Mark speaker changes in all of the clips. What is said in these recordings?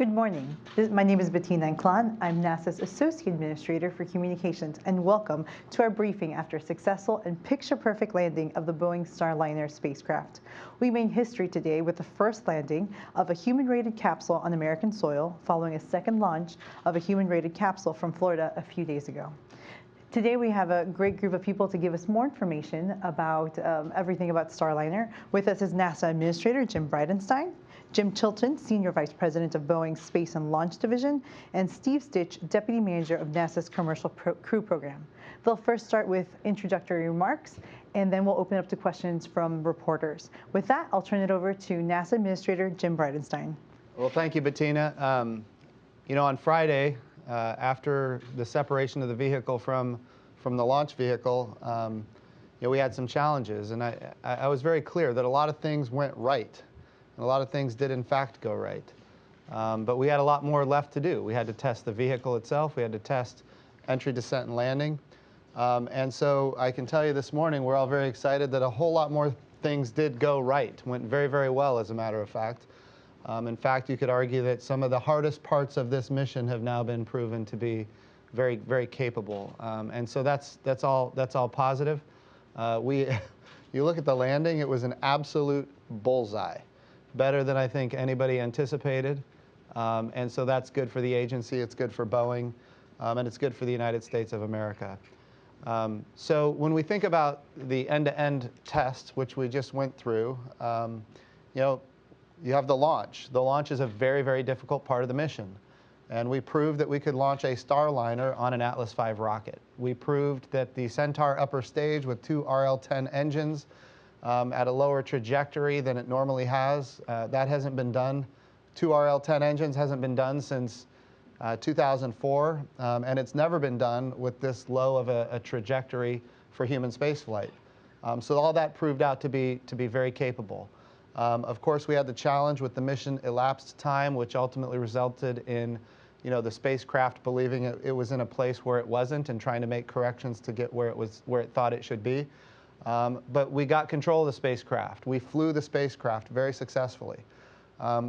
Speaker 1: Good morning. My name is Bettina Inclán. I'm NASA's Associate Administrator for Communications, and welcome to our briefing after a successful and picture-perfect landing of the Boeing Starliner spacecraft. We made history today with the first landing of a human-rated capsule on American soil, following a second launch of a human-rated capsule from Florida a few days ago. Today we have a great group of people to give us more information about everything about Starliner. With us is NASA Administrator Jim Bridenstine, Jim Chilton, Senior Vice President of Boeing's Space and Launch Division, and Steve Stich, Deputy Manager of NASA's Commercial Crew Program. They'll first start with introductory remarks, and then we'll open up to questions from reporters. With that, I'll turn it over to NASA Administrator Jim Bridenstine.
Speaker 2: Well, thank you, Bettina. On Friday, after the separation of the vehicle from the launch vehicle, we had some challenges, and I was very clear that a lot of things went right. A lot of things did, in fact, go right. But we had a lot more left to do. We had to test the vehicle itself. We had to test entry, descent, and landing. And so I can tell you this morning, we're all very excited that a whole lot more things did go right. Went very, very well, as a matter of fact. In fact, you could argue that some of the hardest parts of this mission have now been proven to be very, very capable. And so that's all positive. You look at the landing, it was an absolute bullseye. Better than I think anybody anticipated. And so that's good for the agency, it's good for Boeing, and it's good for the United States of America. So when we think about the end-to-end test, which we just went through, you have the launch. The launch is a very, very difficult part of the mission. And we proved that we could launch a Starliner on an Atlas V rocket. We proved that the Centaur upper stage with two RL-10 engines at a lower trajectory than it normally has. That hasn't been done. Two RL-10 engines hasn't been done since 2004, and it's never been done with this low of a trajectory for human spaceflight. So all that proved out to be very capable. Of course, we had the challenge with the mission elapsed time, which ultimately resulted in the spacecraft believing it was in a place where it wasn't and trying to make corrections to get where it thought it should be. But we got control of the spacecraft. We flew the spacecraft very successfully.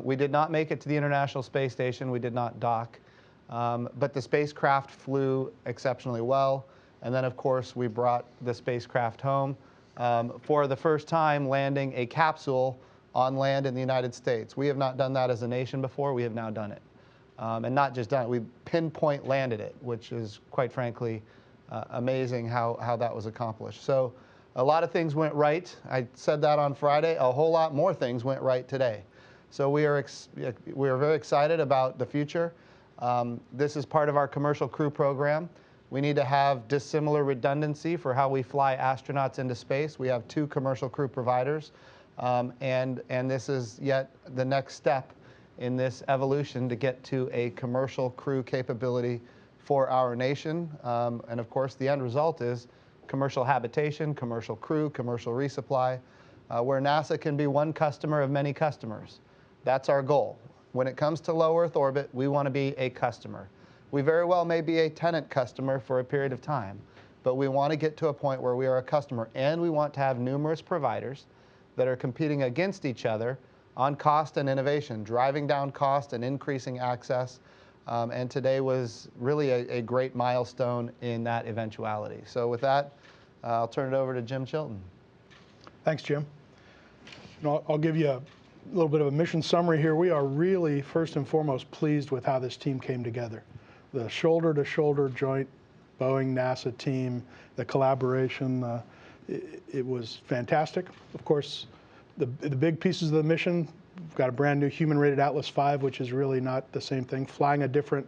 Speaker 2: We did not make it to the International Space Station. We did not dock. But the spacecraft flew exceptionally well. And then, of course, we brought the spacecraft home for the first time, landing a capsule on land in the United States. We have not done that as a nation before. We have now done it. And not just done it, we pinpoint landed it, which is, quite frankly, amazing how that was accomplished. So a lot of things went right. I said that on Friday. A whole lot more things went right today. So we are very excited about the future. This is part of our commercial crew program. We need to have dissimilar redundancy for how we fly astronauts into space. We have two commercial crew providers, and this is yet the next step in this evolution to get to a commercial crew capability for our nation. And of course, the end result is commercial habitation, commercial crew, commercial resupply, where NASA can be one customer of many customers. That's our goal. When it comes to low Earth orbit, we want to be a customer. We very well may be a tenant customer for a period of time, but we want to get to a point where we are a customer, and we want to have numerous providers that are competing against each other on cost and innovation, driving down cost and increasing access. And today was really a great milestone in that eventuality. So with that, I'll turn it over to Jim Chilton.
Speaker 3: Thanks, Jim. I'll give you a little bit of a mission summary here. We are really, first and foremost, pleased with how this team came together. The shoulder-to-shoulder joint Boeing-NASA team, the collaboration, it was fantastic. Of course, the big pieces of the mission, we've got a brand new human-rated Atlas V, which is really not the same thing. Flying a different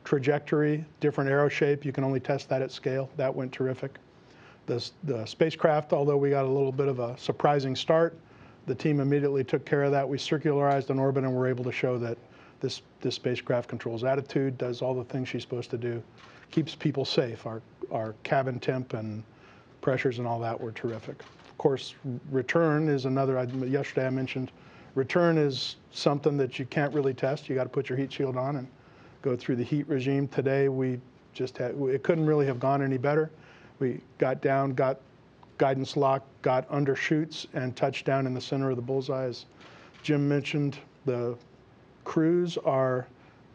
Speaker 3: trajectory, different aero shape, you can only test that at scale. That went terrific. The spacecraft, although we got a little bit of a surprising start, the team immediately took care of that. We circularized in orbit and were able to show that this spacecraft controls attitude, does all the things she's supposed to do, keeps people safe. Our cabin temp and pressures and all that were terrific. Of course, return is another, yesterday I mentioned, return is something that you can't really test. You got to put your heat shield on and go through the heat regime. Today we just had, it couldn't really have gone any better. We got down, got guidance lock, got undershoots, and touched down in the center of the bullseye. As Jim mentioned, the crews are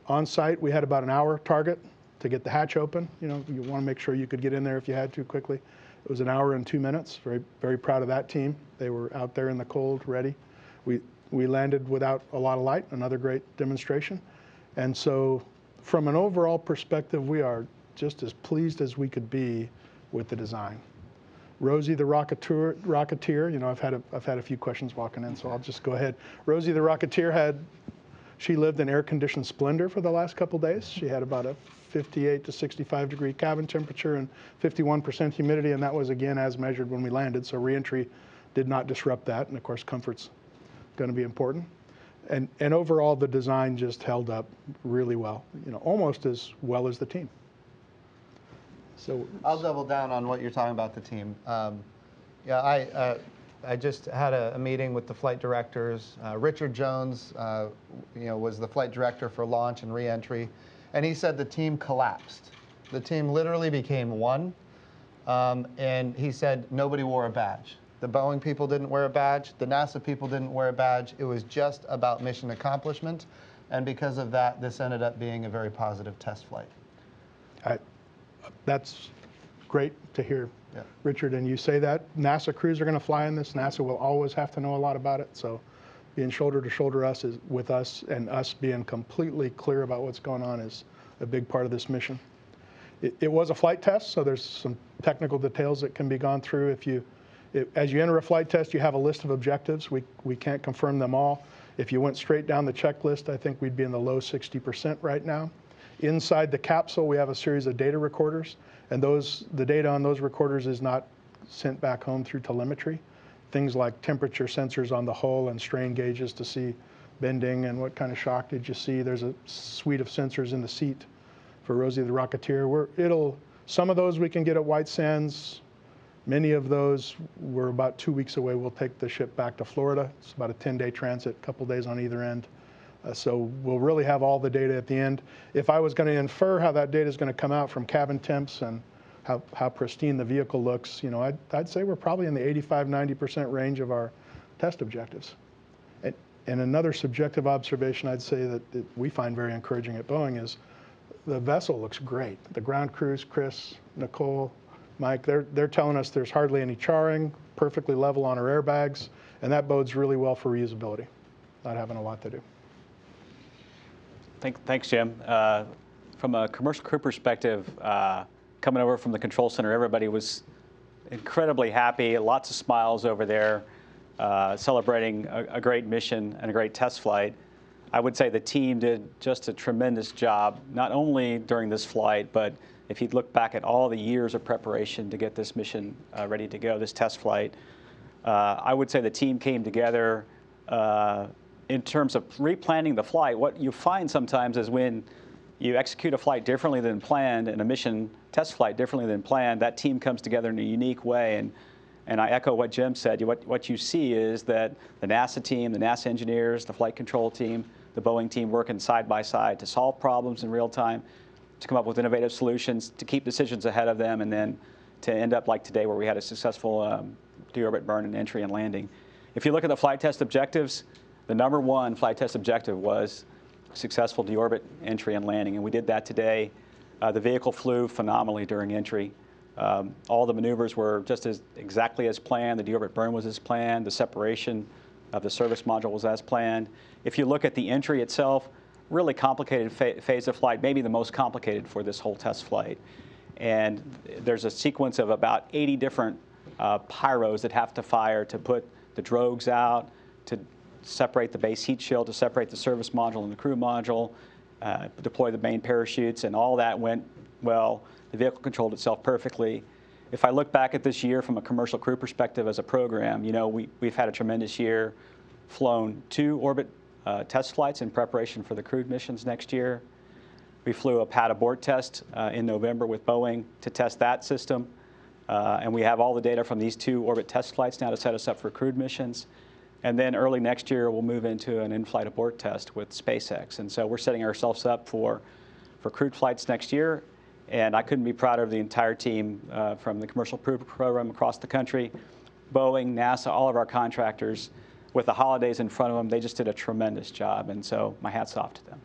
Speaker 3: On site, we had about an hour target to get the hatch open. You know, you want to make sure you could get in there if you had to quickly. It was an hour and 2 minutes. Very, very proud of that team. They were out there in the cold, ready. We landed without a lot of light, another great demonstration. And so from an overall perspective, we are just as pleased as we could be with the design. Rosie the Rocketeer, you know, I've had a few questions walking in, so I'll just go ahead. Rosie the Rocketeer she lived in air-conditioned splendor for the last couple days. She had about a 58 to 65 degree cabin temperature and 51% humidity, and that was again as measured when we landed, so reentry did not disrupt that, and of course comfort's going to be important. And overall, the design just held up really well, you know, almost as well as the team. So
Speaker 2: I'll double down on what you're talking about, the team. Yeah, I just had a meeting with the flight directors. Richard Jones, you know, was the flight director for launch and reentry, and he said the team collapsed. The team literally became one, and he said nobody wore a badge. The Boeing people didn't wear a badge. The NASA people didn't wear a badge. It was just about mission accomplishment, and because of that, this ended up being a very positive test flight.
Speaker 3: That's great to hear,
Speaker 2: yeah.
Speaker 3: Richard, and you say that. NASA crews are going to fly in this. NASA will always have to know a lot about it, so being shoulder to shoulder with us and us being completely clear about what's going on is a big part of this mission. It was a flight test, so there's some technical details that can be gone through. As you enter a flight test, you have a list of objectives. We can't confirm them all. If you went straight down the checklist, I think we'd be in the low 60% right now. Inside the capsule, we have a series of data recorders, and the data on those recorders is not sent back home through telemetry. Things like temperature sensors on the hull and strain gauges to see bending and what kind of shock did you see. There's a suite of sensors in the seat for Rosie the Rocketeer. Some of those we can get at White Sands. Many of those, we're about 2 weeks away. We'll take the ship back to Florida. It's about a 10-day transit, a couple days on either end. So we'll really have all the data at the end. If I was going to infer how that data is going to come out from cabin temps and how pristine the vehicle looks, you know, I'd say we're probably in the 85–90% range of our test objectives. And another subjective observation I'd say that we find very encouraging at Boeing is the vessel looks great. The ground crews, Chris, Nicole, Mike, they're telling us there's hardly any charring, perfectly level on our airbags, and that bodes really well for reusability, not having a lot to do.
Speaker 4: Thanks, Jim. From a commercial crew perspective, coming over from the control center, everybody was incredibly happy, lots of smiles over there, celebrating a great mission and a great test flight. I would say the team did just a tremendous job, not only during this flight, but if you look back at all the years of preparation to get this mission ready to go, this test flight, I would say the team came together in terms of replanning the flight. What you find sometimes is when you execute a flight differently than planned and a mission test flight differently than planned, that team comes together in a unique way. And I echo what Jim said. What you see is that the NASA team, the NASA engineers, the flight control team, the Boeing team working side by side to solve problems in real time, to come up with innovative solutions, to keep decisions ahead of them, and then to end up like today where we had a successful deorbit burn and entry and landing. If you look at the flight test objectives, the #1 flight test objective was successful deorbit entry and landing, and we did that today. The vehicle flew phenomenally during entry. All the maneuvers were just exactly as planned. The deorbit burn was as planned. The separation of the service module was as planned. If you look at the entry itself, really complicated phase of flight, maybe the most complicated for this whole test flight. And there's a sequence of about 80 different pyros that have to fire to put the drogues out, to separate the base heat shield, to separate the service module and the crew module, deploy the main parachutes, and all that went well. The vehicle controlled itself perfectly. If I look back at this year from a commercial crew perspective as a program, you know, we've had a tremendous year, flown 2 orbit test flights in preparation for the crewed missions next year. We flew a pad abort test in November with Boeing to test that system. And we have all the data from these 2 orbit test flights now to set us up for crewed missions. And then early next year, we'll move into an in-flight abort test with SpaceX. And so we're setting ourselves up for crewed flights next year. And I couldn't be prouder of the entire team from the commercial crew program across the country, Boeing, NASA, all of our contractors. With the holidays in front of them, they just did a tremendous job. And so my hat's off to them.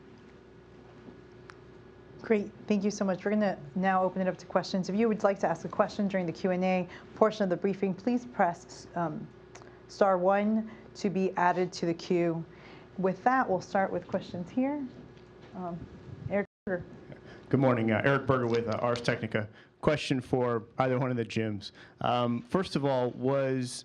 Speaker 1: Great, thank you so much. We're going to now open it up to questions. If you would like to ask a question during the Q&A portion of the briefing, please press *1 to be added to the queue. With that, we'll start with questions here. Eric Berger.
Speaker 5: Good morning, Eric Berger with Ars Technica. Question for either one of the Jims. First of all, was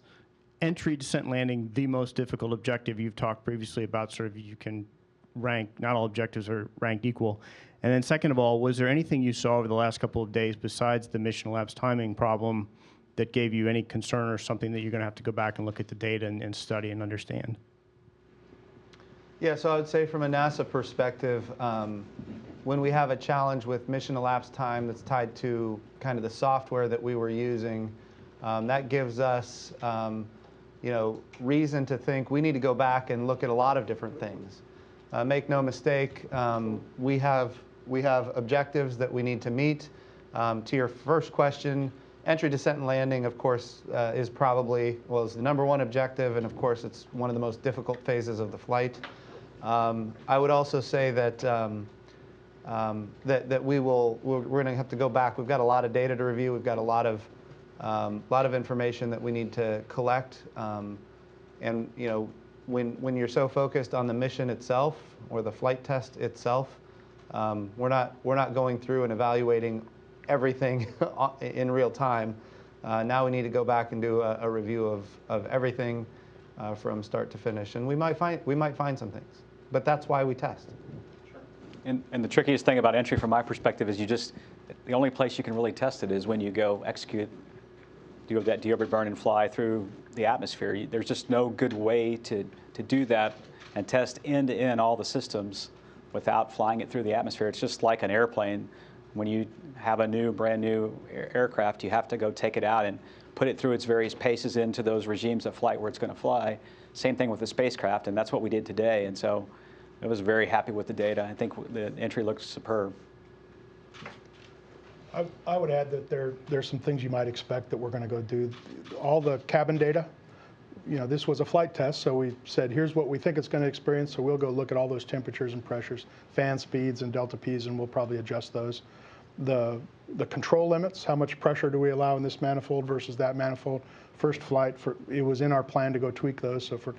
Speaker 5: entry, descent, landing the most difficult objective? You've talked previously about sort of you can rank, not all objectives are ranked equal. And then second of all, was there anything you saw over the last couple of days besides the mission elapsed timing problem that gave you any concern or something that you're going to have to go back and look at the data and study and understand?
Speaker 2: Yeah, so I would say from a NASA perspective, when we have a challenge with mission elapsed time that's tied to kind of the software that we were using, that gives us reason to think we need to go back and look at a lot of different things. Make no mistake, we have objectives that we need to meet. To your first question, entry, descent, and landing, of course, is probably, well, is the #1 objective, and of course, it's one of the most difficult phases of the flight. I would also say that we're going to have to go back. We've got a lot of data to review. We've got a lot of information that we need to collect. And when you're so focused on the mission itself or the flight test itself, we're not going through and evaluating everything in real time. Now we need to go back and do a review of everything from start to finish, and we might find some things, but that's why we test.
Speaker 4: Sure. And the trickiest thing about entry, from my perspective, is the only place you can really test it is when you go execute, do that deorbit burn and fly through the atmosphere. There's just no good way to do that and test end-to-end all the systems without flying it through the atmosphere. It's just like an airplane. When you have a brand new aircraft, you have to go take it out and put it through its various paces into those regimes of flight where it's going to fly. Same thing with the spacecraft, and that's what we did today. And so I was very happy with the data. I think the entry looks superb.
Speaker 3: I would add that there's some things you might expect that we're going to go do. All the cabin data, this was a flight test, so we said, here's what we think it's going to experience, so we'll go look at all those temperatures and pressures, fan speeds and delta Ps, and we'll probably adjust those. The control limits, how much pressure do we allow in this manifold versus that manifold? First flight, it was in our plan to go tweak those, so for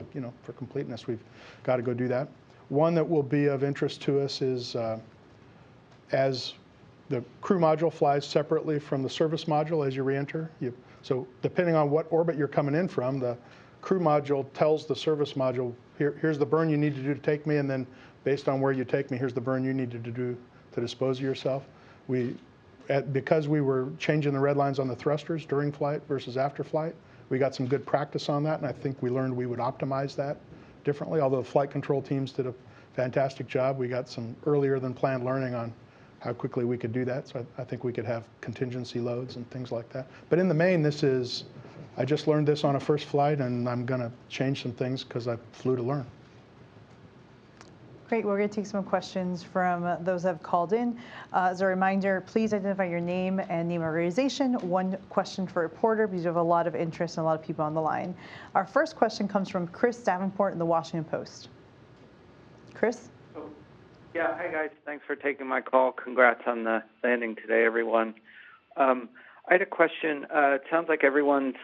Speaker 3: completeness, we've got to go do that. One that will be of interest to us is as the crew module flies separately from the service module as you re-enter. So depending on what orbit you're coming in from, the crew module tells the service module, here's the burn you need to do to take me, and then based on where you take me, here's the burn you need to do to dispose of yourself. Because we were changing the red lines on the thrusters during flight versus after flight, we got some good practice on that, and I think we learned we would optimize that differently. Although the flight control teams did a fantastic job, we got some earlier than planned learning on how quickly we could do that. So I think we could have contingency loads and things like that. But in the main, I just learned this on a first flight, and I'm going to change some things because I flew to learn.
Speaker 1: Great. We're going to take some questions from those that have called in. As a reminder, please identify your name and name of organization. One question for reporter, because you have a lot of interest and a lot of people on the line. Our first question comes from Chris Davenport in the Washington Post. Chris?
Speaker 6: Yeah, hi guys. Thanks for taking my call. Congrats on the landing today, everyone. I had a question. It sounds like everyone's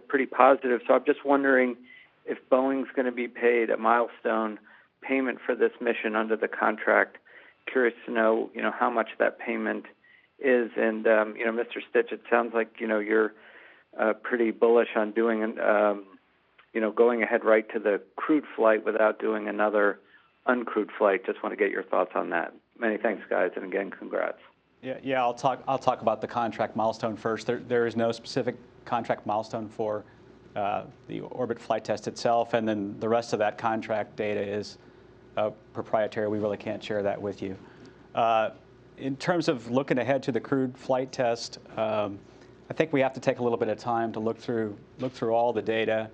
Speaker 6: pretty positive. So I'm just wondering if Boeing's going to be paid a milestone payment for this mission under the contract. Curious to know, how much that payment is. And Mr. Stich, it sounds like you're pretty bullish on doing going ahead right to the crewed flight without doing another uncrewed flight. Just want to get your thoughts on that. Many thanks, guys, and again, congrats.
Speaker 4: Yeah. I'll talk about the contract milestone first. There is no specific contract milestone for the orbit flight test itself, and then the rest of that contract data is proprietary. We really can't share that with you. In terms of looking ahead to the crewed flight test, I think we have to take a little bit of time to look through all the data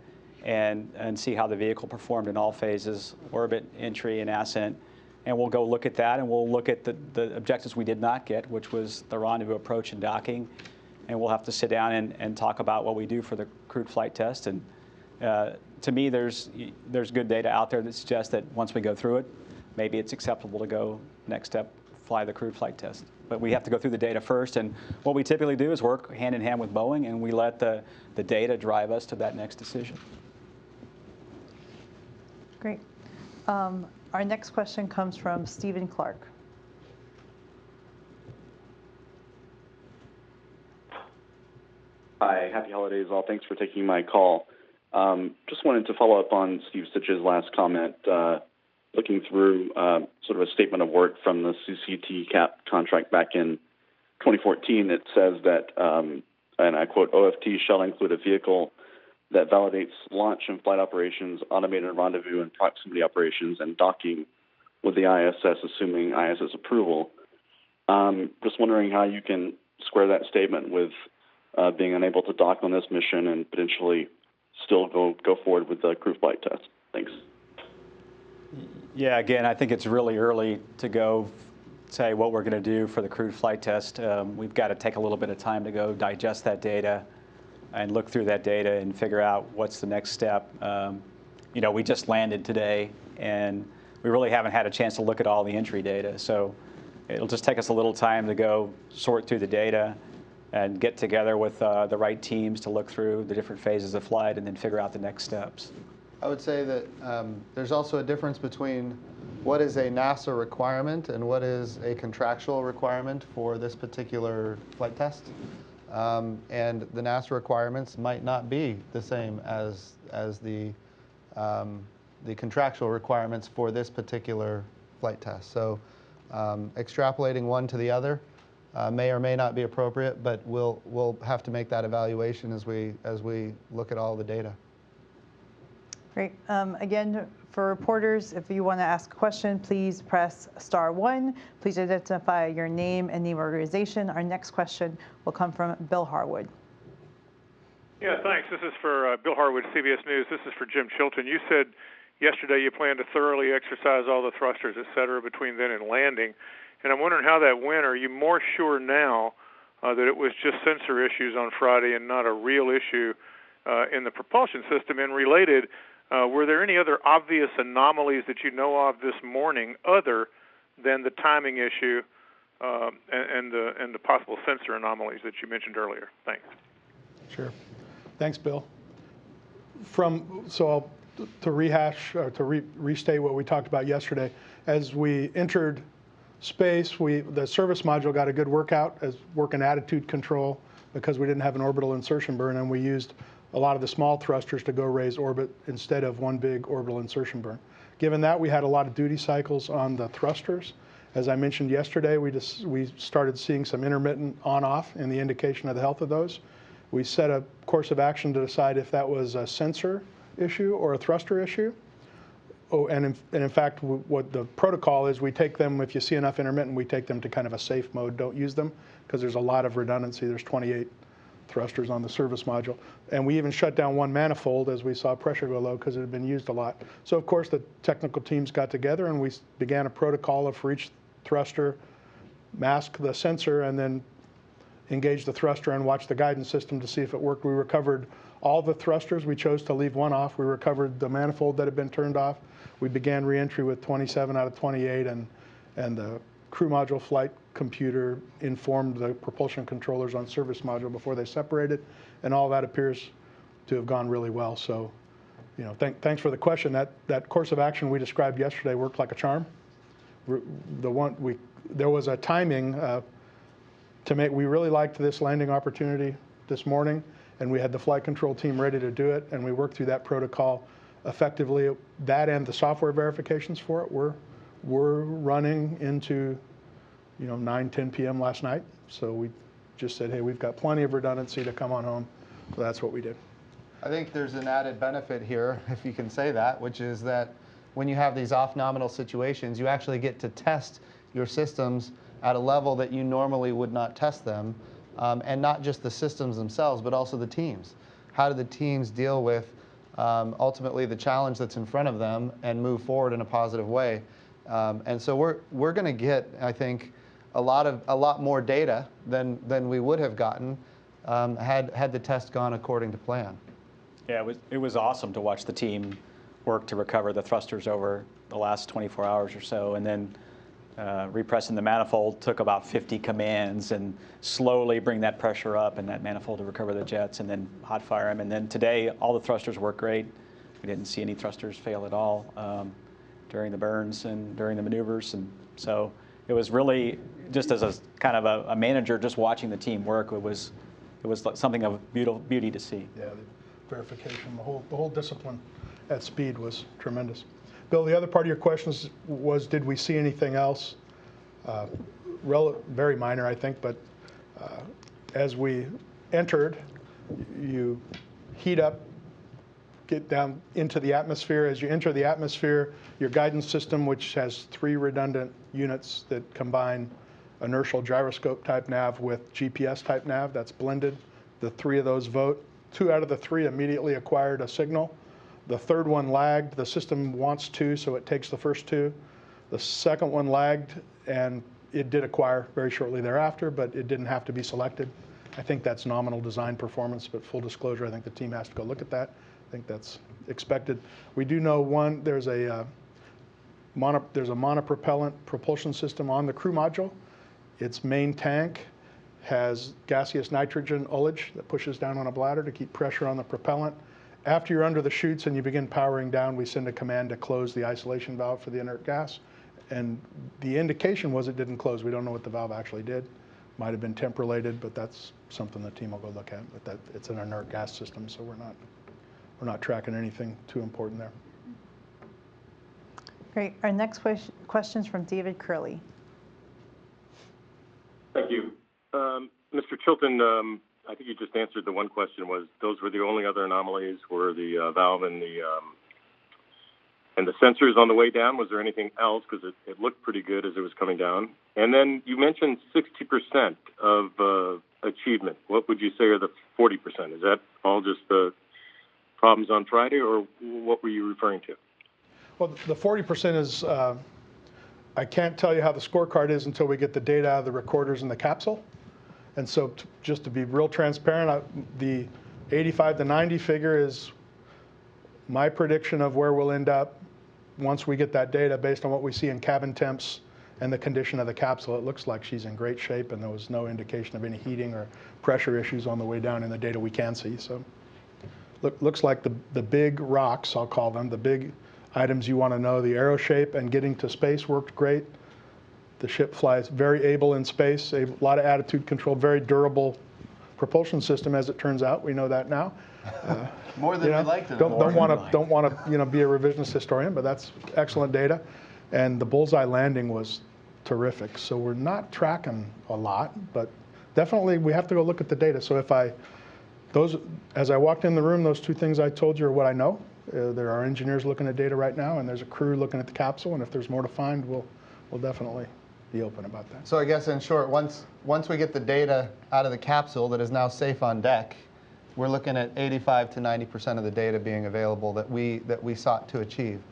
Speaker 4: and see how the vehicle performed in all phases, orbit, entry, and ascent. And we'll go look at that, and we'll look at the objectives we did not get, which was the rendezvous approach and docking. And we'll have to sit down and talk about what we do for the crewed flight test. And to me, there's good data out there that suggests that once we go through it, maybe it's acceptable to go next step fly the crewed flight test. But we have to go through the data first, and what we typically do is work hand in hand with Boeing, and we let the data drive us to that next decision.
Speaker 1: Great. Our next question comes from Stephen Clark.
Speaker 7: Hi, happy holidays all. Thanks for taking my call. Just wanted to follow up on Steve Stich's last comment. Looking through sort of a statement of work from the CCT CAP contract back in 2014, it says that, and I quote, OFT shall include a vehicle that validates launch and flight operations, automated rendezvous and proximity operations, and docking with the ISS, assuming ISS approval. Just wondering how you can square that statement with being unable to dock on this mission and potentially still go forward with the crewed flight test. Thanks.
Speaker 4: Yeah, again, I think it's really early to go say what we're going to do for the crewed flight test. We've got to take a little bit of time to go digest that data and look through that data and figure out what's the next step. You know, we just landed today, and we really haven't had a chance to look at all the entry data. So it'll just take us a little time to go sort through the data and get together with the right teams to look through the different phases of flight and then figure out the next steps.
Speaker 2: I would say that there's also a difference between what is a NASA requirement and what is a contractual requirement for this particular flight test. And the NASA requirements might not be the same as the contractual requirements for this particular flight test. So extrapolating one to the other may or may not be appropriate, but we'll have to make that evaluation as we look at all the data.
Speaker 1: Great. Again, for reporters, if you want to ask a question, please press *1. Please identify your name and name of organization. Our next question will come from Bill Harwood.
Speaker 8: Yeah, thanks. This is for Bill Harwood, CBS News. This is for Jim Chilton. You said yesterday you plan to thoroughly exercise all the thrusters, et cetera, between then and landing. And I'm wondering how that went. Are you more sure now that it was just sensor issues on Friday and not a real issue in the propulsion system? And related, were there any other obvious anomalies that you know of this morning other than the timing issue and the possible sensor anomalies that you mentioned earlier? Thanks.
Speaker 3: Sure. Thanks, Bill. To rehash or to restate what we talked about yesterday, as we entered space, the service module got a good workout as work and attitude control because we didn't have an orbital insertion burn, and we used a lot of the small thrusters to go raise orbit instead of one big orbital insertion burn. Given that, we had a lot of duty cycles on the thrusters. As I mentioned yesterday, we started seeing some intermittent on-off in the indication of the health of those. We set a course of action to decide if that was a sensor issue or a thruster issue. Oh, and in fact, what the protocol is, we take them, if you see enough intermittent, we take them to kind of a safe mode, don't use them, because there's a lot of redundancy. There's 28 thrusters on the service module. And we even shut down one manifold as we saw pressure go low because it had been used a lot. So of course the technical teams got together and we began a protocol of for each thruster, mask the sensor and then engage the thruster and watch the guidance system to see if it worked. We recovered all the thrusters. We chose to leave one off. We recovered the manifold that had been turned off. We began reentry with 27 out of 28 and the crew module flight computer informed the propulsion controllers on service module before they separated, and all that appears to have gone really well. So, you know, thanks for the question. That course of action we described yesterday worked like a charm. There was a timing to make. We really liked this landing opportunity this morning, and we had the flight control team ready to do it, and we worked through that protocol effectively. That and the software verifications for it were running into 9, 10 p.m. last night. So we just said, hey, we've got plenty of redundancy to come on home. So that's what we did.
Speaker 2: I think there's an added benefit here, if you can say that, which is that when you have these off-nominal situations, you actually get to test your systems at a level that you normally would not test them, and not just the systems themselves, but also the teams. How do the teams deal with ultimately the challenge that's in front of them and move forward in a positive way? And so we're going to get, I think, a lot more data than we would have gotten had the test gone according to plan.
Speaker 4: Yeah, it was awesome to watch the team work to recover the thrusters over the last 24 hours or so, and then Repressing the manifold took about 50 commands and slowly bring that pressure up in that manifold to recover the jets and then hot fire them. And then today, all the thrusters work great. We didn't see any thrusters fail at all during the burns and during the maneuvers. And so it was really, just as a kind of a manager, just watching the team work, it was something of beauty to see.
Speaker 3: Yeah, the verification, the whole discipline at speed was tremendous. Bill, the other part of your questions was, did we see anything else? Very minor, I think, but as we entered, you heat up, get down into the atmosphere. As you enter the atmosphere, your guidance system, which has 3 redundant units that combine inertial gyroscope type nav with GPS type nav, that's blended. The 3 of those vote. 2 out of the 3 immediately acquired a signal. The 3rd one lagged. The system wants 2, so it takes the first 2. The 2nd one lagged, and it did acquire very shortly thereafter, but it didn't have to be selected. I think that's nominal design performance, but full disclosure, I think the team has to go look at that. I think that's expected. We do know there's a monopropellant propulsion system on the crew module. Its main tank has gaseous nitrogen ullage that pushes down on a bladder to keep pressure on the propellant. After you're under the chutes and you begin powering down, we send a command to close the isolation valve for the inert gas. And the indication was it didn't close. We don't know what the valve actually did. Might have been temp-related, but that's something the team will go look at. But it's an inert gas system, so we're not tracking anything too important there.
Speaker 1: Great. Our next question is from David Curley.
Speaker 9: Thank you. Mr. Chilton, I think you just answered the one question. Was those were the only other anomalies were the valve and the sensors on the way down? Was there anything else? Because it looked pretty good as it was coming down. And then you mentioned 60% of achievement. What would you say are the 40%? Is that all just the problems on Friday, or what were you referring to?
Speaker 3: Well, the 40% is, I can't tell you how the scorecard is until we get the data out of the recorders in the capsule. And so just to be real transparent, the 85 to 90 figure is my prediction of where we'll end up once we get that data based on what we see in cabin temps and the condition of the capsule. It looks like she's in great shape, and there was no indication of any heating or pressure issues on the way down in the data we can see. So looks like the big rocks, I'll call them, the big items you want to know, the aero shape and getting to space worked great. The ship flies very able in space, a lot of attitude control, very durable propulsion system, as it turns out. We know that now.
Speaker 2: More than we'd like to know.
Speaker 3: Don't want to be a revisionist historian, but that's excellent data. And the bullseye landing was terrific. So we're not tracking a lot, but definitely we have to go look at the data. So as I walked in the room, those 2 things I told you are what I know. There are engineers looking at data right now, and there's a crew looking at the capsule. And if there's more to find, we'll definitely be open about that.
Speaker 2: So I guess in short, once we get the data out of the capsule that is now safe on deck, we're looking at 85 to 90% of the data being available that we sought to achieve.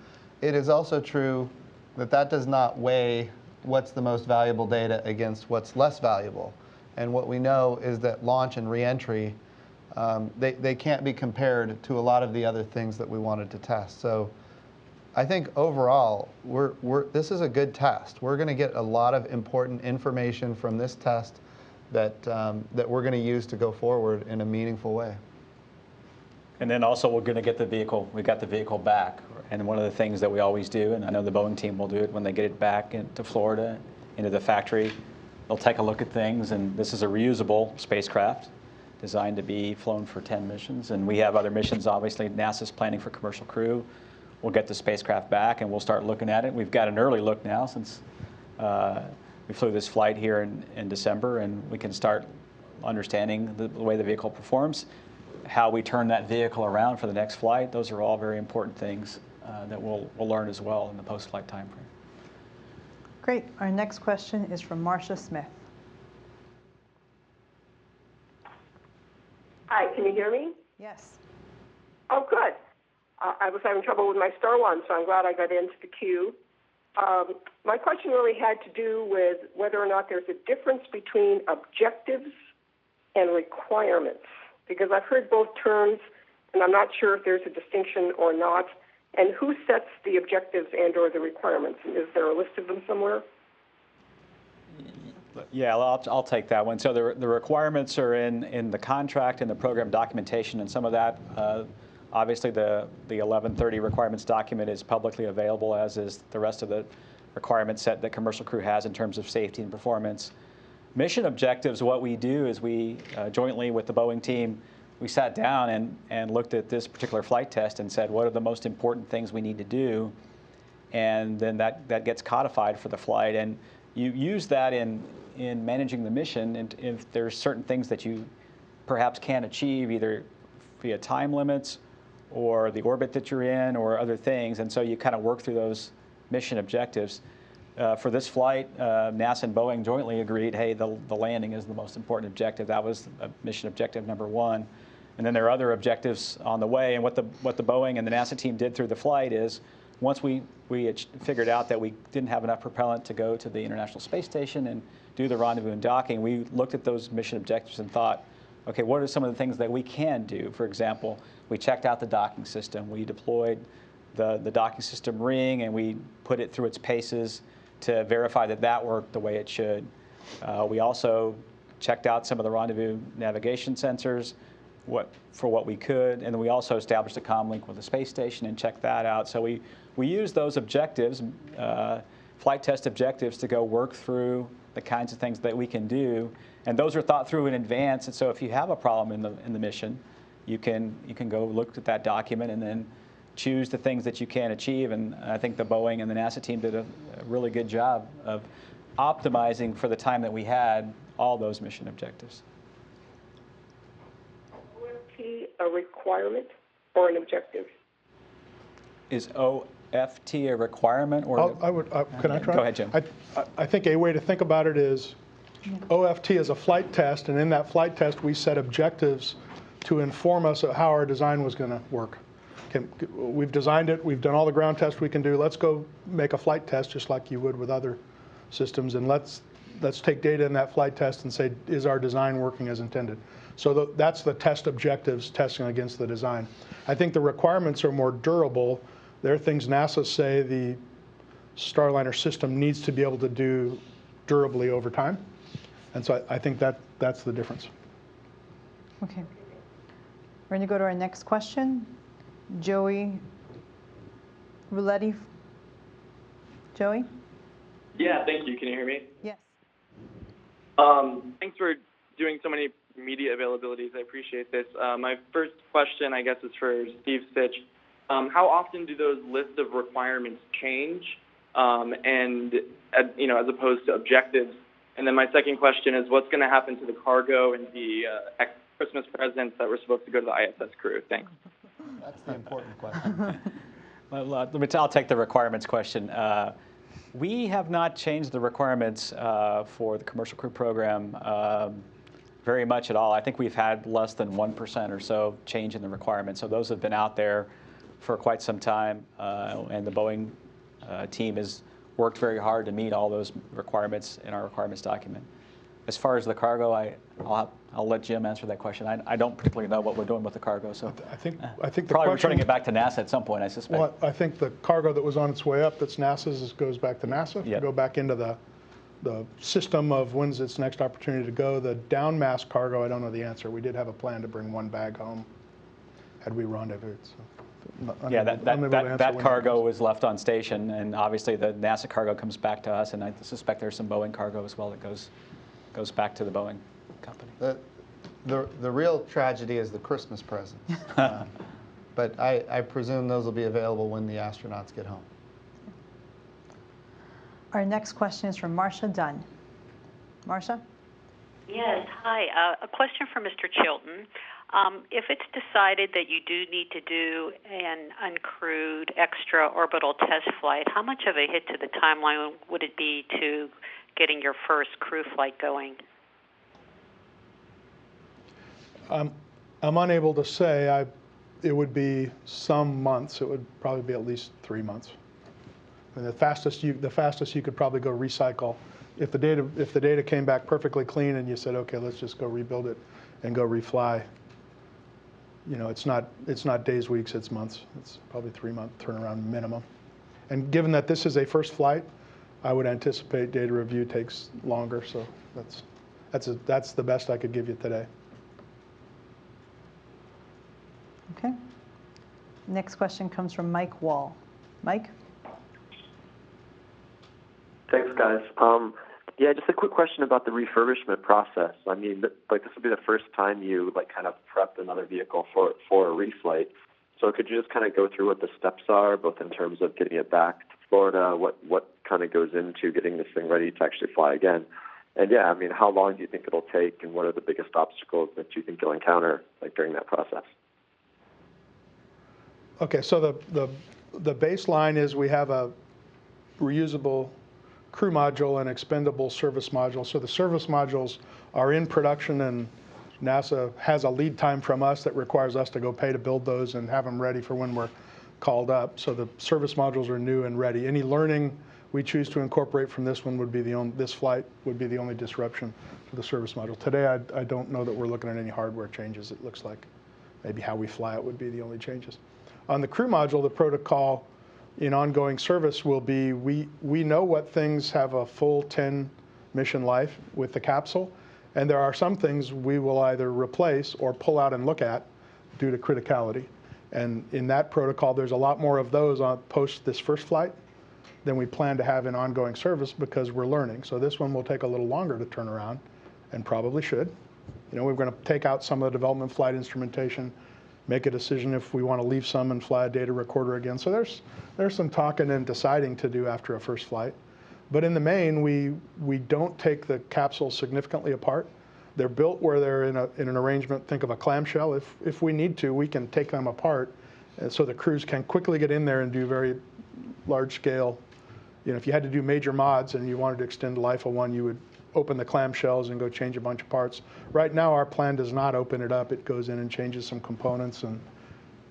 Speaker 2: It is also true that does not weigh what's the most valuable data against what's less valuable. And what we know is that launch and reentry, they can't be compared to a lot of the other things that we wanted to test. So I think overall, this is a good test. We're going to get a lot of important information from this test that we're going to use to go forward in a meaningful way.
Speaker 4: And then also we're going to get the vehicle. We got the vehicle back, and one of the things that we always do, and I know the Boeing team will do it when they get it back into Florida, into the factory, they'll take a look at things. And this is a reusable spacecraft designed to be flown for 10 missions, and we have other missions. Obviously, NASA's planning for commercial crew. We'll get the spacecraft back, and we'll start looking at it. We've got an early look now since we flew this flight here in December, and we can start understanding the way the vehicle performs, how we turn that vehicle around for the next flight. Those are all very important things that we'll learn as well in the post-flight time frame.
Speaker 1: Great. Our next question is from Marcia Smith.
Speaker 10: Hi, can you hear me?
Speaker 1: Yes.
Speaker 10: Oh, good. I was having trouble with my star one, so I'm glad I got into the queue. My question really had to do with whether or not there's a difference between objectives and requirements, because I've heard both terms, and I'm not sure if there's a distinction or not. And who sets the objectives and or the requirements? And is there a list of them somewhere?
Speaker 4: Yeah, I'll take that one. So the requirements are in the contract and the program documentation, and some of that, obviously the 1130 requirements document is publicly available, as is the rest of the requirement set that Commercial Crew has in terms of safety and performance. Mission objectives, what we do is we, jointly with the Boeing team, we sat down and looked at this particular flight test and said, what are the most important things we need to do? And then that gets codified for the flight. And you use that in managing the mission, and if there's certain things that you perhaps can't achieve, either via time limits or the orbit that you're in or other things, and so you kind of work through those mission objectives. For this flight, NASA and Boeing jointly agreed, hey, the landing is the most important objective. That was mission objective number one. And then there are other objectives on the way, and what the Boeing and the NASA team did through the flight is, once we had figured out that we didn't have enough propellant to go to the International Space Station and do the rendezvous and docking, we looked at those mission objectives and thought, okay, what are some of the things that we can do? For example, we checked out the docking system. We deployed the docking system ring, and we put it through its paces to verify that that worked the way it should. We also checked out some of the rendezvous navigation sensors for what we could, and then we also established a comm link with the space station and checked that out. So we use those objectives, flight test objectives, to go work through the kinds of things that we can do, and those are thought through in advance. And so if you have a problem in the mission, you can go look at that document and then choose the things that you can achieve. And I think the Boeing and the NASA team did a really good job of optimizing for the time that we had all those mission objectives.
Speaker 10: OFT a requirement or an objective?
Speaker 4: Is OFT a requirement, or
Speaker 3: can I try?
Speaker 4: Go ahead, Jim.
Speaker 3: I think a way to think about it is OFT is a flight test, and in that flight test we set objectives to inform us of how our design was going to work. We've designed it, we've done all the ground tests we can do, let's go make a flight test just like you would with other systems, and let's take data in that flight test and say, is our design working as intended? So that's the test objectives, testing against the design. I think the requirements are more durable. There are things NASA say the Starliner system needs to be able to do durably over time. And so I think that's the difference.
Speaker 1: Okay. We're going to go to our next question. Joey Rouletti. Joey?
Speaker 11: Yeah, thank you. Can you hear me?
Speaker 1: Yes.
Speaker 11: Thanks for doing so many media availabilities. I appreciate this. My first question, I guess, is for Steve Stich. How often do those lists of requirements change, and as opposed to objectives? And then my second question is, what's going to happen to the cargo and the Christmas presents that were supposed to go to the ISS crew? Thanks.
Speaker 2: That's the important question.
Speaker 4: I'll take the requirements question. We have not changed the requirements for the Commercial Crew program very much at all. I think we've had less than 1% or so change in the requirements. So those have been out there for quite some time, and the Boeing team has worked very hard to meet all those requirements in our requirements document. As far as the cargo, I'll let Jim answer that question. I don't particularly know what we're doing with the cargo, so
Speaker 3: I think the
Speaker 4: probably returning it back to NASA at some point, I suspect.
Speaker 3: Well, I think the cargo that was on its way up, that's NASA's, goes back to NASA.
Speaker 4: Yep.
Speaker 3: Go back into the system of when's its next opportunity to go. The downmass cargo, I don't know the answer. We did have a plan to bring one bag home had we rendezvoused. So
Speaker 4: yeah, that cargo was left on station, and obviously the NASA cargo comes back to us, and I suspect there's some Boeing cargo as well that goes back to the Boeing company.
Speaker 2: The real tragedy is the Christmas presents. But I presume those will be available when the astronauts get home.
Speaker 1: Our next question is from Marcia Dunn. Marcia?
Speaker 12: Yes, hi. A question for Mr. Chilton. If it's decided that you do need to do an uncrewed extra orbital test flight, how much of a hit to the timeline would it be to getting your first crew flight going?
Speaker 3: I'm unable to say. It would be some months. It would probably be at least 3 months. And the fastest you could probably go recycle. If the data came back perfectly clean and you said, okay, let's just go rebuild it and go refly. It's not days, weeks, it's months. It's probably 3 month turnaround minimum. And given that this is a first flight, I would anticipate data review takes longer, so that's the best I could give you today.
Speaker 1: Okay. Next question comes from Mike Wall. Mike?
Speaker 13: Thanks, guys. Yeah, just a quick question about the refurbishment process. I mean, like, this will be the first time you kind of prepped another vehicle for a reflight. So could you just kind of go through what the steps are, both in terms of getting it back to Florida, what kind of goes into getting this thing ready to actually fly again? And yeah, I mean, how long do you think it'll take, and what are the biggest obstacles that you think you'll encounter during that process?
Speaker 3: Okay, so the baseline is we have a reusable crew module and expendable service module. So the service modules are in production, and NASA has a lead time from us that requires us to go pay to build those and have them ready for when we're called up. So the service modules are new and ready. Any learning we choose to incorporate from this one would be this flight would be the only disruption to the service module. Today, I don't know that we're looking at any hardware changes. It looks like maybe how we fly it would be the only changes. On the crew module, the protocol in ongoing service will be, we know what things have a full 10 mission life with the capsule, and there are some things we will either replace or pull out and look at due to criticality. And in that protocol, there's a lot more of those on post this first flight than we plan to have in ongoing service because we're learning. So this one will take a little longer to turn around, and probably should. We're going to take out some of the development flight instrumentation, make a decision if we want to leave some and fly a data recorder again. So there's some talking and deciding to do after a first flight. But in the main, we don't take the capsules significantly apart. They're built where they're in an arrangement. Think of a clamshell. If we need to, we can take them apart, and so the crews can quickly get in there and do very large scale. If you had to do major mods and you wanted to extend the life of one, you would open the clamshells and go change a bunch of parts. Right now, our plan does not open it up. It goes in and changes some components, and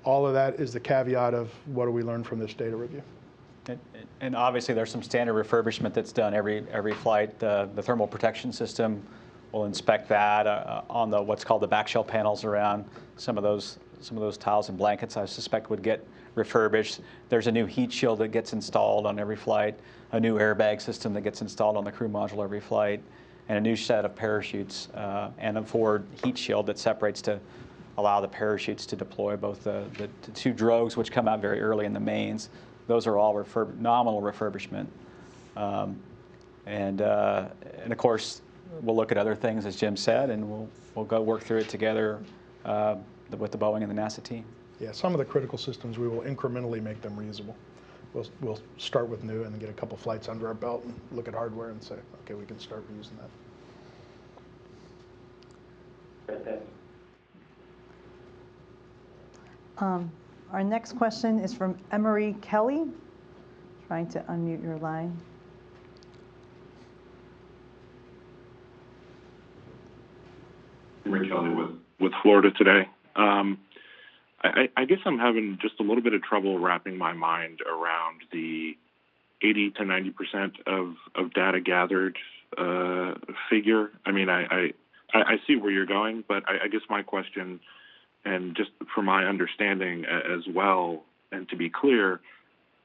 Speaker 3: all of that is the caveat of what do we learn from this data review.
Speaker 4: And obviously, there's some standard refurbishment that's done every flight. The thermal protection system will inspect that on the what's called the backshell panels around some of those tiles and blankets. I suspect would get refurbished. There's a new heat shield that gets installed on every flight, a new airbag system that gets installed on the crew module every flight, and a new set of parachutes and a forward heat shield that separates to allow the parachutes to deploy both the two drogues, which come out very early in the mains. Those are all nominal refurbishment. And of course, we'll look at other things, as Jim said, and we'll go work through it together with the Boeing and the NASA team.
Speaker 3: Yeah, some of the critical systems, we will incrementally make them reusable. We'll start with new and then get a couple flights under our belt and look at hardware and say, okay, we can start reusing that.
Speaker 1: Our next question is from Emery Kelly. Trying to unmute your line.
Speaker 14: Emery Kelly with Florida today. I guess I'm having just a little bit of trouble wrapping my mind around the 80 to 90% of data gathered figure. I mean, I see where you're going, but I guess my question, and just for my understanding as well, and to be clear,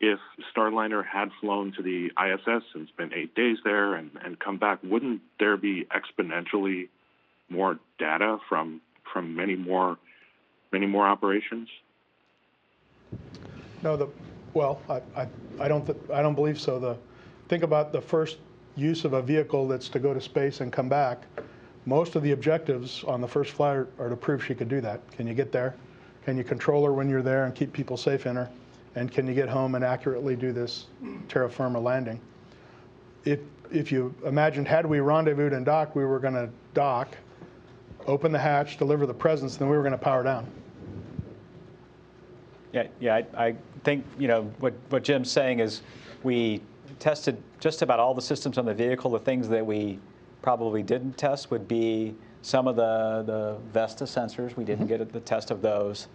Speaker 14: if Starliner had flown to the ISS and spent 8 days there and come back, wouldn't there be exponentially more data from many more operations?
Speaker 3: No, I don't believe so. Think about the first use of a vehicle that's to go to space and come back. Most of the objectives on the first flight are to prove she could do that. Can you get there? Can you control her when you're there and keep people safe in her? And can you get home and accurately do this terra firma landing? If you imagined, had we rendezvoused and docked, we were going to dock, open the hatch, deliver the presents, then we were going to power down.
Speaker 4: Yeah. I think what Jim's saying is we tested just about all the systems on the vehicle. The things that we probably didn't test would be some of the Vesta sensors. We didn't get the test of those.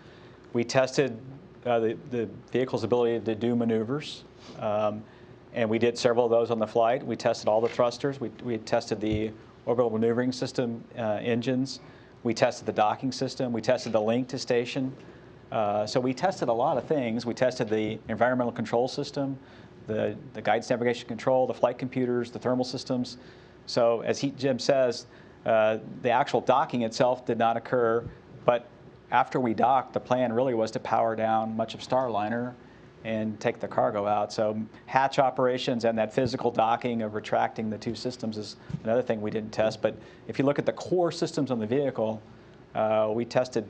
Speaker 4: We tested the vehicle's ability to do maneuvers, and we did several of those on the flight. We tested all the thrusters. We tested the orbital maneuvering system engines. We tested the docking system. We tested the link to station. So we tested a lot of things. We tested the environmental control system, the guidance navigation control, the flight computers, the thermal systems. So as Jim says, the actual docking itself did not occur, but after we docked, the plan really was to power down much of Starliner and take the cargo out. So hatch operations and that physical docking of retracting the two systems is another thing we didn't test. But if you look at the core systems on the vehicle, we tested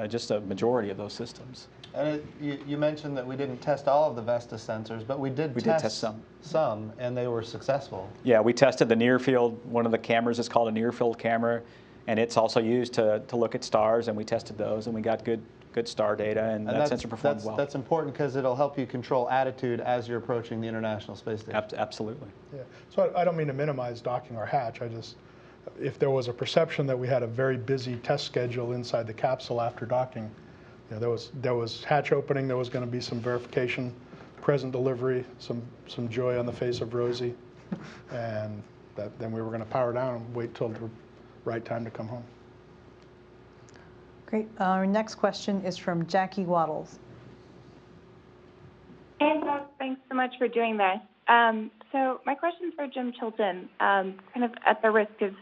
Speaker 4: just a majority of those systems.
Speaker 2: And you mentioned that we didn't test all of the Vesta sensors, but we did test some, and they were successful.
Speaker 4: Yeah, we tested the near field. One of the cameras is called a near field camera, and it's also used to look at stars, and we tested those, and we got good star data, and that sensor performed well.
Speaker 2: That's important because it'll help you control attitude as you're approaching the International Space Station.
Speaker 4: Absolutely.
Speaker 3: Yeah. So I don't mean to minimize docking or hatch. If there was a perception that we had a very busy test schedule inside the capsule after docking, you know, there was hatch opening, there was going to be some verification, present delivery, some joy on the face of Rosie, and then we were going to power down and wait till the right time to come home.
Speaker 1: Great. Our next question is from Jackie Waddles.
Speaker 15: Hey, thanks so much for doing this. So my question is for Jim Chilton, kind of at the risk of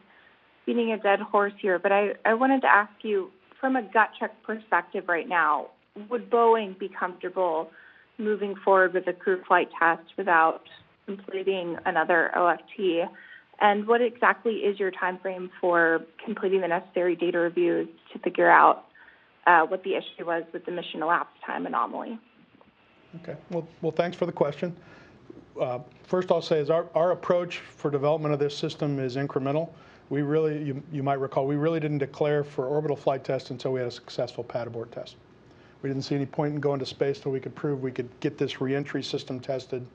Speaker 15: beating a dead horse here, but I wanted to ask you, from a gut check perspective right now, would Boeing be comfortable moving forward with a crewed flight test without completing another OFT? And what exactly is your time frame for completing the necessary data reviews to figure out what the issue was with the mission elapsed time anomaly?
Speaker 3: Okay. Well, thanks for the question. First, I'll say is our approach for development of this system is incremental. We really, you might recall, we really didn't declare for orbital flight test until we had a successful pad abort test. We didn't see any point in going to space till we could prove we could get this reentry system tested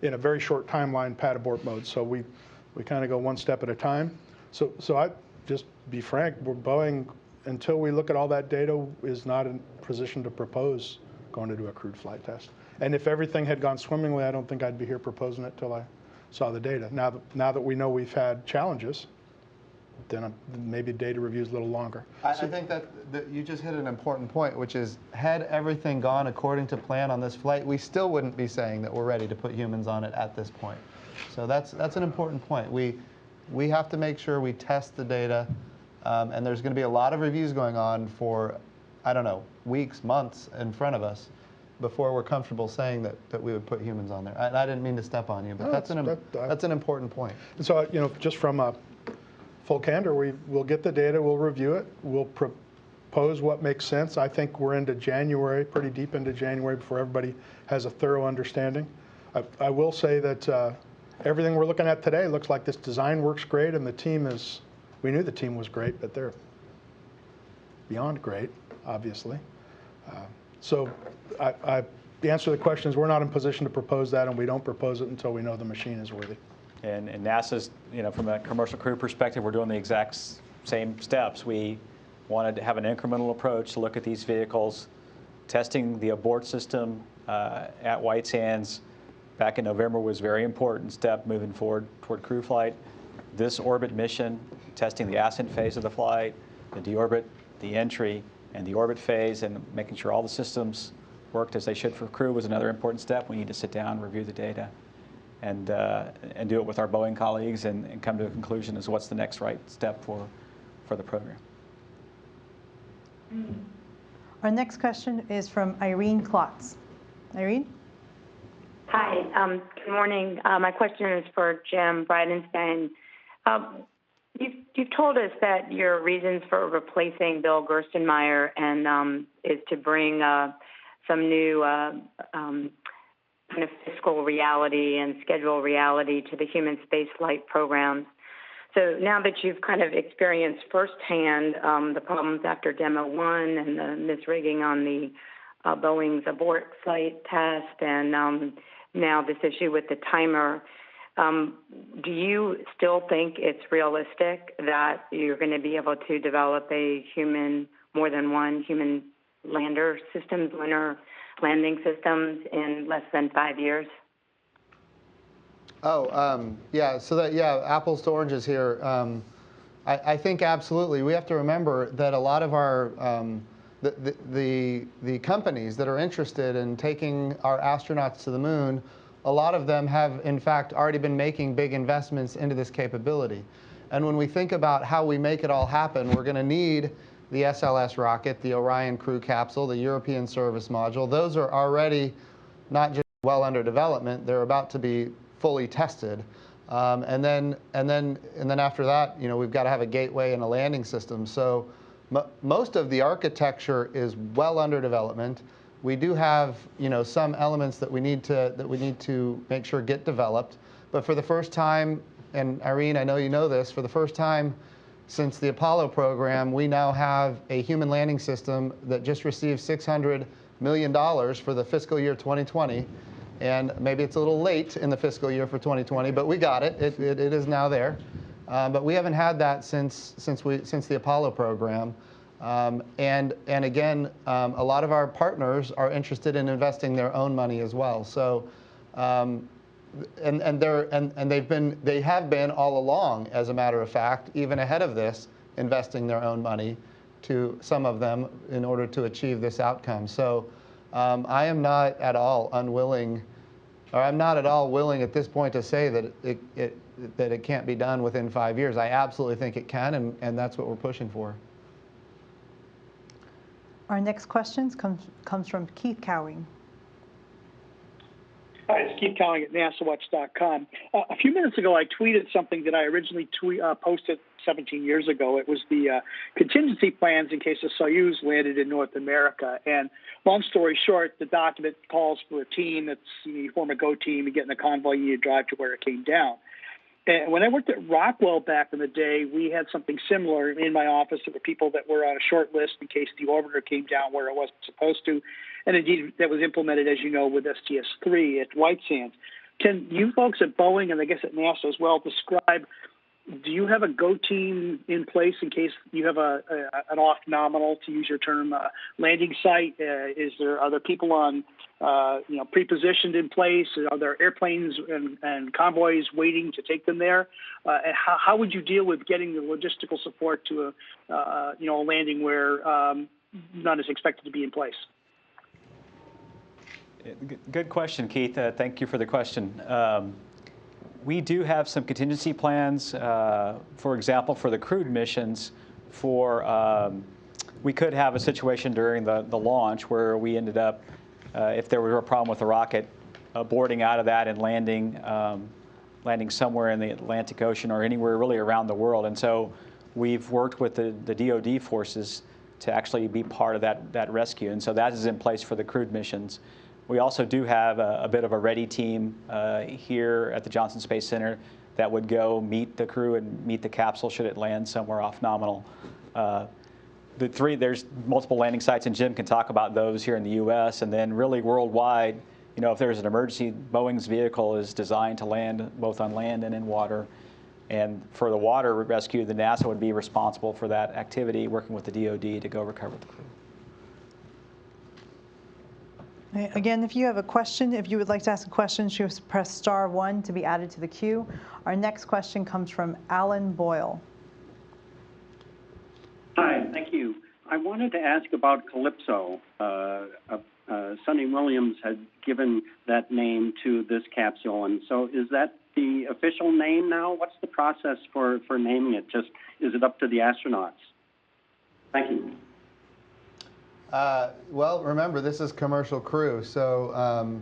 Speaker 3: in a very short timeline pad abort mode. So we kind of go one step at a time. So I just be frank, Boeing, until we look at all that data, is not in position to propose going to do a crewed flight test. And if everything had gone swimmingly, I don't think I'd be here proposing it till I saw the data. Now that we know we've had challenges, then maybe data review is a little longer.
Speaker 2: I think that you just hit an important point, which is had everything gone according to plan on this flight, we still wouldn't be saying that we're ready to put humans on it at this point. So that's an important point. We have to make sure we test the data, and there's going to be a lot of reviews going on for, I don't know, weeks, months in front of us before we're comfortable saying that we would put humans on there. I didn't mean to step on you, but no, that's an important point.
Speaker 3: And so, you know, just from a full candor, we'll get the data, we'll review it, we'll propose what makes sense. I think we're into January, pretty deep into January, before everybody has a thorough understanding. I will say that everything we're looking at today looks like this design works great, and the team is, we knew the team was great, but they're beyond great, obviously. So the answer to the question is we're not in position to propose that, and we don't propose it until we know the machine is worthy.
Speaker 4: And NASA's, you know, from a commercial crew perspective, we're doing the exact same steps. We wanted to have an incremental approach to look at these vehicles. Testing the abort system at White Sands back in November was a very important step moving forward toward crew flight. This orbit mission, testing the ascent phase of the flight, the deorbit, the entry, and the orbit phase, and making sure all the systems worked as they should for crew was another important step. We need to sit down, review the data, and do it with our Boeing colleagues and come to a conclusion as what's the next right step for the program.
Speaker 1: Our next question is from Irene Klotz. Irene?
Speaker 16: Hi, good morning. My question is for Jim Bridenstine. You've told us that your reasons for replacing Bill Gerstenmaier is to bring some new kind of fiscal reality and schedule reality to the human spaceflight programs. So now that you've kind of experienced firsthand the problems after Demo 1 and the misrigging on the Boeing's abort flight test, and now this issue with the timer, do you still think it's realistic that you're going to be able to develop a more than one human lander systems, lunar landing systems in less than 5 years?
Speaker 2: Yeah, so apples to oranges here. I think absolutely. We have to remember that a lot of our, the companies that are interested in taking our astronauts to the moon a lot of them have, in fact, already been making big investments into this capability. And when we think about how we make it all happen, we're going to need the SLS rocket, the Orion crew capsule, the European service module. Those are already not just well under development, they're about to be fully tested. And then after that, we've got to have a gateway and a landing system. So most of the architecture is well under development. We do have, some elements that we need to make sure get developed. But for the first time, and Irene, I know you know this, for the first time since the Apollo program, we now have a human landing system that just received $600 million for the fiscal year 2020. And maybe it's a little late in the fiscal year for 2020, but we got it. It is now there. But we haven't had that since the Apollo program. And again, a lot of our partners are interested in investing their own money as well. So, they have been all along, as a matter of fact, even ahead of this, investing their own money, to some of them, in order to achieve this outcome. So. I am not at all unwilling, or I'm not at all willing at this point to say that it can't be done within 5 years. I absolutely think it can, and that's what we're pushing for.
Speaker 1: Our next question comes from Keith Cowing.
Speaker 17: Hi, it's Keith Cowing at NASAWatch.com. A few minutes ago, I tweeted something that I originally posted 17 years ago. It was the contingency plans in case the Soyuz landed in North America. And long story short, the document calls for a team. You form a GO team, you get in a convoy, you drive to where it came down. And when I worked at Rockwell back in the day, we had something similar in my office. There were people that were on a short list in case the orbiter came down where it wasn't supposed to. And indeed, that was implemented, as you know, with STS-3 at White Sands. Can you folks at Boeing, and I guess at NASA as well, describe, do you have a GO team in place in case you have an off-nominal, to use your term, landing site? Are there people on, pre-positioned in place? Are there airplanes and convoys waiting to take them there? And how would you deal with getting the logistical support to a landing where none is expected to be in place?
Speaker 4: Good question, Keith. Thank you for the question. We do have some contingency plans, for example, for the crewed missions. We could have a situation during the launch where we ended up, if there were a problem with the rocket, boarding out of that and landing somewhere in the Atlantic Ocean or anywhere really around the world. And so we've worked with the DoD forces to actually be part of that rescue. And so that is in place for the crewed missions. We also do have a bit of a ready team here at the Johnson Space Center that would go meet the crew and meet the capsule should it land somewhere off nominal. There's multiple landing sites, and Jim can talk about those here in the U.S. And then really worldwide, if there's an emergency, Boeing's vehicle is designed to land both on land and in water. And for the water rescue, the NASA would be responsible for that activity, working with the DoD to go recover the crew.
Speaker 1: Again, if you have a question, if you would like to ask a question, just press *1 to be added to the queue. Our next question comes from Alan Boyle.
Speaker 18: Hi, thank you. I wanted to ask about Calypso. Sonny Williams had given that name to this capsule, and so is that the official name now? What's the process for naming it? Is it up to the astronauts? Thank you.
Speaker 2: Well, remember, this is commercial crew, so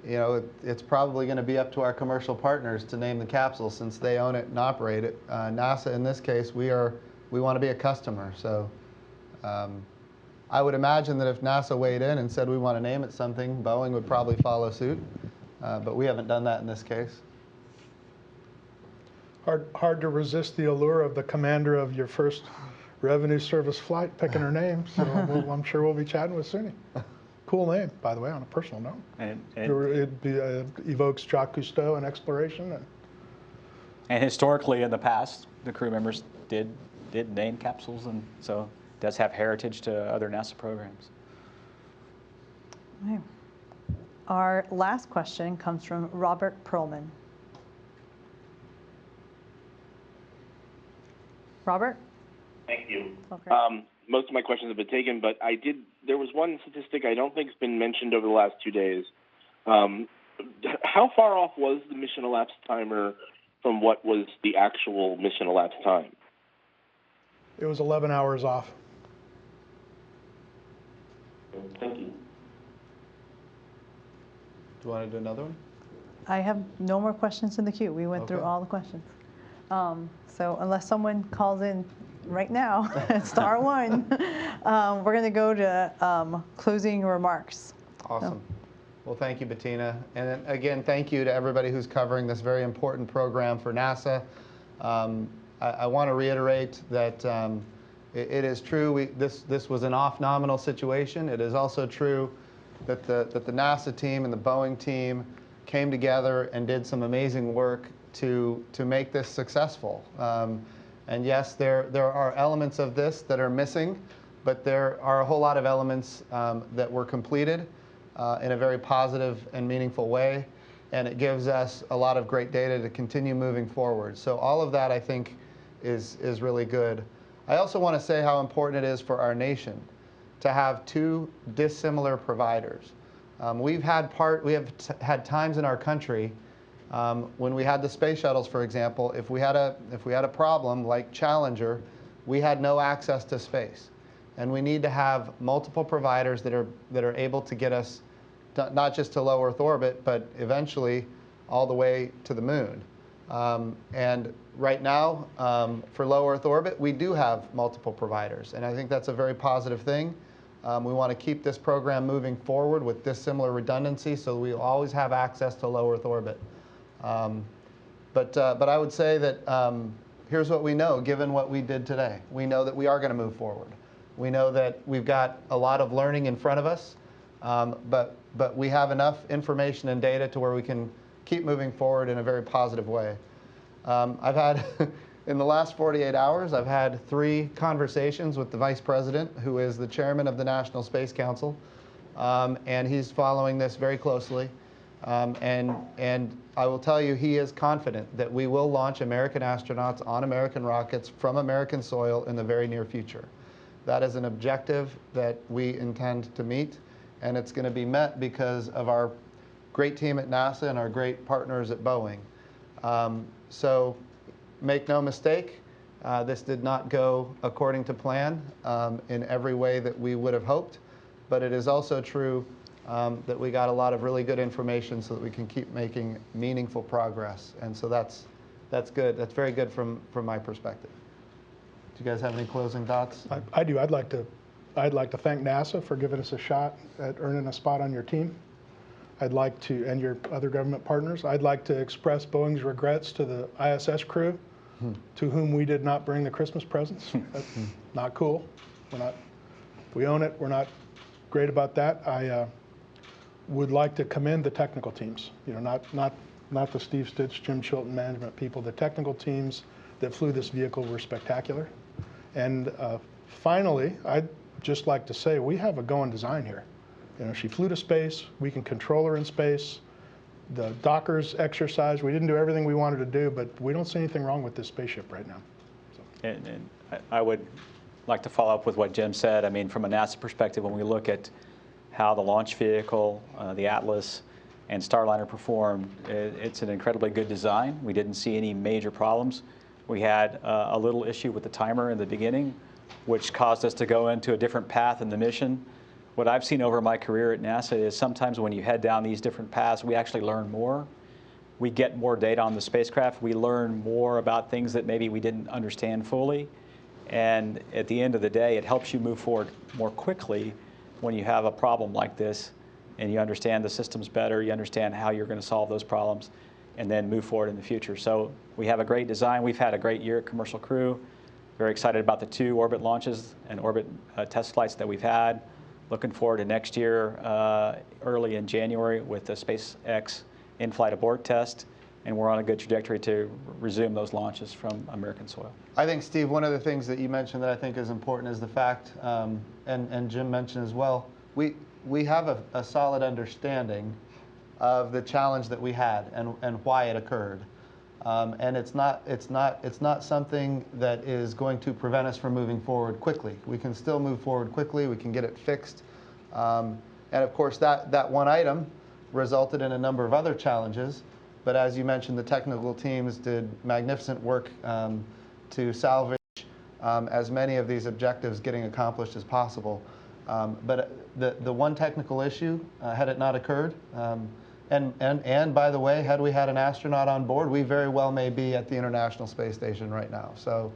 Speaker 2: it's probably going to be up to our commercial partners to name the capsule since they own it and operate it. NASA, in this case, we want to be a customer. So I would imagine that if NASA weighed in and said we want to name it something, Boeing would probably follow suit, but we haven't done that in this case.
Speaker 3: Hard to resist the allure of the commander of your first Revenue Service flight picking her name, so I'm sure we'll be chatting with Suni. Cool name, by the way, on a personal note. It evokes Jacques Cousteau and exploration.
Speaker 4: And historically, in the past, the crew members did name capsules, and so it does have heritage to other NASA programs.
Speaker 1: Okay. Our last question comes from Robert Perlman. Robert?
Speaker 19: Thank you.
Speaker 1: Okay.
Speaker 19: Most of my questions have been taken, but there was one statistic I don't think has been mentioned over the last 2 days. how far off was the mission elapsed timer from what was the actual mission elapsed time?
Speaker 3: It was 11 hours off.
Speaker 19: Thank you.
Speaker 2: Do you want to do another one?
Speaker 1: I have no more questions in the queue. We went through
Speaker 2: Okay.
Speaker 1: all the questions. So unless someone calls in right now, star one, we're going to go to closing remarks.
Speaker 2: Awesome. Well, thank you, Bettina. And then, again, thank you to everybody who's covering this very important program for NASA. I want to reiterate that it is true this was an off-nominal situation. It is also true that the NASA team and the Boeing team came together and did some amazing work to make this successful. And yes, there are elements of this that are missing, but there are a whole lot of elements that were completed in a very positive and meaningful way, and it gives us a lot of great data to continue moving forward. So all of that, I think, is really good. I also want to say how important it is for our nation to have two dissimilar providers. We have had times in our country when we had the space shuttles, for example. If we had a problem like Challenger, we had no access to space, and we need to have multiple providers that are able to get us not just to low Earth orbit, but eventually all the way to the moon. And right now, for low Earth orbit, we do have multiple providers, and I think that's a very positive thing. We want to keep this program moving forward with dissimilar redundancy, so we always have access to low Earth orbit. But I would say that here's what we know, given what we did today. We know that we are going to move forward. We know that we've got a lot of learning in front of us, but we have enough information and data to where we can keep moving forward in a very positive way. I've had, in the last 48 hours, I've had 3 conversations with the Vice President, who is the chairman of the National Space Council, and he's following this very closely. And I will tell you, he is confident that we will launch American astronauts on American rockets from American soil in the very near future. That is an objective that we intend to meet, and it's going to be met because of our great team at NASA and our great partners at Boeing. So make no mistake, this did not go according to plan in every way that we would have hoped, but it is also true that we got a lot of really good information so that we can keep making meaningful progress. And so that's good. That's very good from my perspective. Do you guys have any closing thoughts?
Speaker 3: I do. I'd like to thank NASA for giving us a shot at earning a spot on your team. I'd like to, and your other government partners, I'd like to express Boeing's regrets to the ISS crew, to whom we did not bring the Christmas presents. That's not cool. We own it. We're not great about that. I would like to commend the technical teams. You know, not the Steve Stich, Jim Chilton management people. The technical teams that flew this vehicle were spectacular. And finally, I'd just like to say we have a going design here. You know, she flew to space. We can control her in space. The Dockers exercise, we didn't do everything we wanted to do, but we don't see anything wrong with this spaceship right now. So.
Speaker 4: And I would like to follow up with what Jim said. I mean, from a NASA perspective, when we look at how the launch vehicle, the Atlas, and Starliner performed, it's an incredibly good design. We didn't see any major problems. We had a little issue with the timer in the beginning, which caused us to go into a different path in the mission. What I've seen over my career at NASA is sometimes when you head down these different paths, we actually learn more. We get more data on the spacecraft. We learn more about things that maybe we didn't understand fully. And at the end of the day, it helps you move forward more quickly when you have a problem like this and you understand the systems better, you understand how you're going to solve those problems, and then move forward in the future. So we have a great design. We've had a great year at Commercial Crew. Very excited about the 2 orbit launches and orbit test flights that we've had. Looking forward to next year, early in January, with the SpaceX in-flight abort test, and we're on a good trajectory to resume those launches from American soil.
Speaker 2: I think, Steve, one of the things that you mentioned that I think is important is the fact, and Jim mentioned as well, we have a solid understanding of the challenge that we had and why it occurred. And it's not something that is going to prevent us from moving forward quickly. We can still move forward quickly. We can get it fixed. And of course, that one item resulted in a number of other challenges. But as you mentioned, the technical teams did magnificent work to salvage as many of these objectives getting accomplished as possible. But the one technical issue, had it not occurred, and by the way, had we had an astronaut on board, we very well may be at the International Space Station right now. So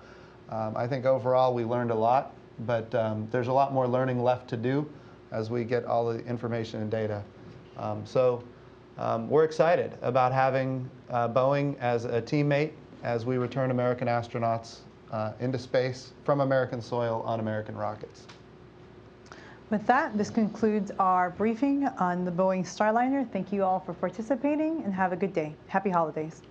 Speaker 2: I think overall we learned a lot, but there's a lot more learning left to do as we get all the information and data. We're excited about having Boeing as a teammate as we return American astronauts into space from American soil on American rockets.
Speaker 1: With that, this concludes our briefing on the Boeing Starliner. Thank you all for participating and have a good day. Happy holidays.